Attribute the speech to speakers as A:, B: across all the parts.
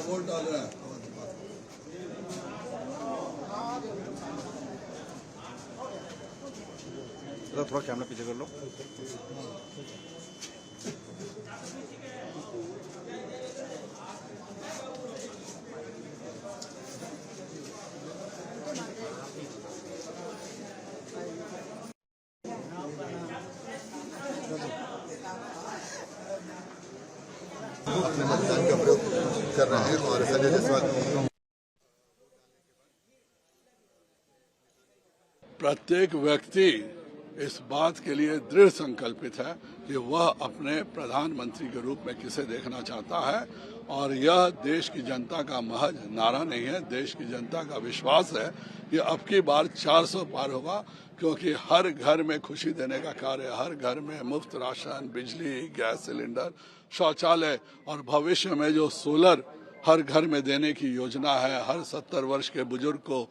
A: Vote डाल रहे हैं।
B: थोड़ा कैमरा पीछे कर लो।
A: अपने मतदान का प्रयोग कर रहे हैं और संजय जायसवाल
C: प्रत्येक व्यक्ति इस बात के लिए दृढ़ संकल्पित है कि वह अपने प्रधानमंत्री के रूप में किसे देखना चाहता है और यह देश की जनता का महज नारा नहीं है, देश की जनता का विश्वास है कि अब की बार 400 पार होगा, क्योंकि हर घर में खुशी देने का कार्य, हर घर में मुफ्त राशन, बिजली, गैस सिलेंडर, शौचालय और भविष्य में जो सोलर हर घर में देने की योजना है, हर 70 वर्ष के बुजुर्ग को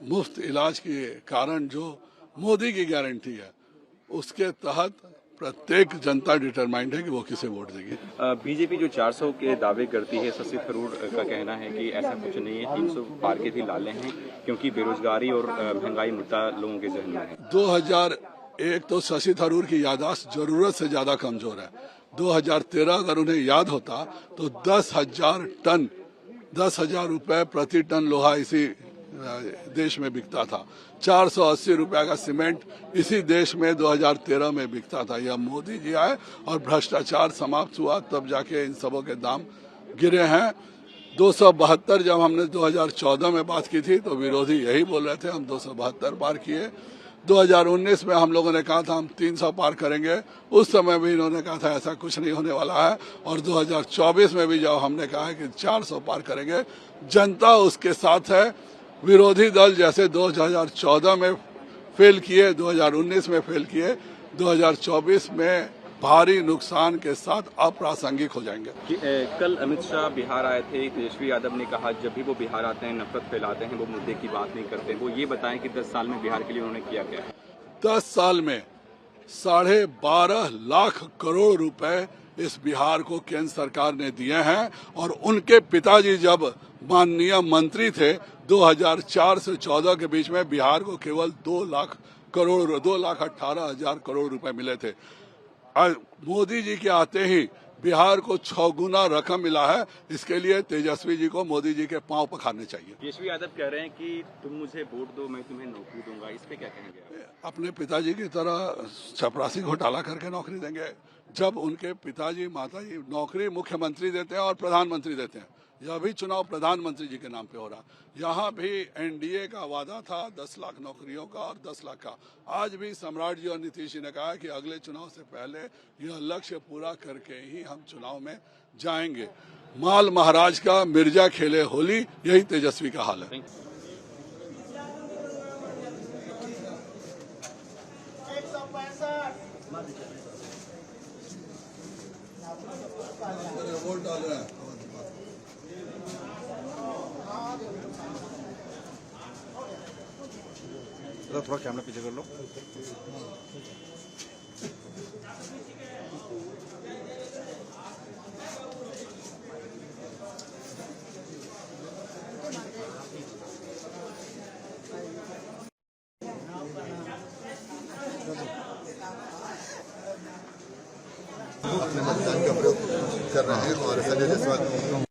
C: मुफ्त इलाज के कारण जो मोदी की गारंटी है, उसके तहत प्रत्येक जनता डिटरमाइंड है कि वो किसे वोट देगी।
B: बीजेपी जो 400 के दावे करती है, शशि थरूर का कहना है कि ऐसा कुछ नहीं है, 300 पार के भी लाले हैं, क्योंकि बेरोजगारी और महंगाई मुद्दा लोगों के जहन में है।
C: 2001 तो शशि थरूर की याददाश्त जरूरत से ज्यादा कमजोर है। 2013 अगर उन्हें याद होता तो 10,000 रुपए प्रति टन लोहा इसी देश में बिकता था, 480 रुपया का सीमेंट इसी देश में 2013 में बिकता था। यह मोदी जी आए और भ्रष्टाचार समाप्त हुआ, तब जाके इन सबों के दाम गिरे हैं। 272 जब हमने 2014 में बात की थी तो विरोधी यही बोल रहे थे, हम 272 पार किए। 2019 में हम लोगों ने कहा था हम 300 पार करेंगे, उस समय भी इन्होंने कहा था ऐसा कुछ नहीं होने वाला है। और 2024 में भी जब हमने कहा है कि 400 पार करेंगे, जनता उसके साथ है। विरोधी दल जैसे 2014 में फेल किए, 2019 में फेल किए, 2024 में भारी नुकसान के साथ अप्रासंगिक हो जाएंगे।
B: कल अमित शाह बिहार आए थे, तेजस्वी यादव ने कहा जब भी वो बिहार आते हैं नफरत फैलाते हैं, वो मुद्दे की बात नहीं करते। वो ये बताएं कि 10 साल में बिहार के लिए उन्होंने किया क्या है।
C: 10 साल में 12.5 लाख करोड़ रुपए इस बिहार को केंद्र सरकार ने दिए हैं और उनके पिताजी जब माननीय मंत्री थे 2004 से 14 के बीच में बिहार को केवल 2,18,000 करोड़ रुपए मिले थे। मोदी जी के आते ही बिहार को 6 गुना रकम मिला है। इसके लिए तेजस्वी जी को मोदी जी के पांव पखारने चाहिए।
B: तेजस्वी यादव कह रहे हैं कि तुम मुझे वोट दो, मैं तुम्हें नौकरी दूंगा, इस पे क्या कहेंगे?
C: अपने पिताजी की तरह चपरासी घोटाला करके नौकरी देंगे। जब उनके पिताजी माताजी नौकरी मुख्यमंत्री देते हैं और प्रधानमंत्री देते हैं, यह भी चुनाव प्रधानमंत्री जी के नाम पे हो रहा। यहाँ भी एनडीए का वादा था 10 लाख नौकरियों का और 10 लाख का। आज भी सम्राट जी और नीतीश जी ने कहा कि अगले चुनाव से पहले यह लक्ष्य पूरा करके ही हम चुनाव में जाएंगे। माल महाराज का मिर्जा खेले होली, यही तेजस्वी का हाल है।
A: वोट डाल रहे हैं।
B: थोड़ा कैमरा पीछे कर लो।
A: अपने मतदान का प्रयोग कर रहे हैं और संजय जायसवाल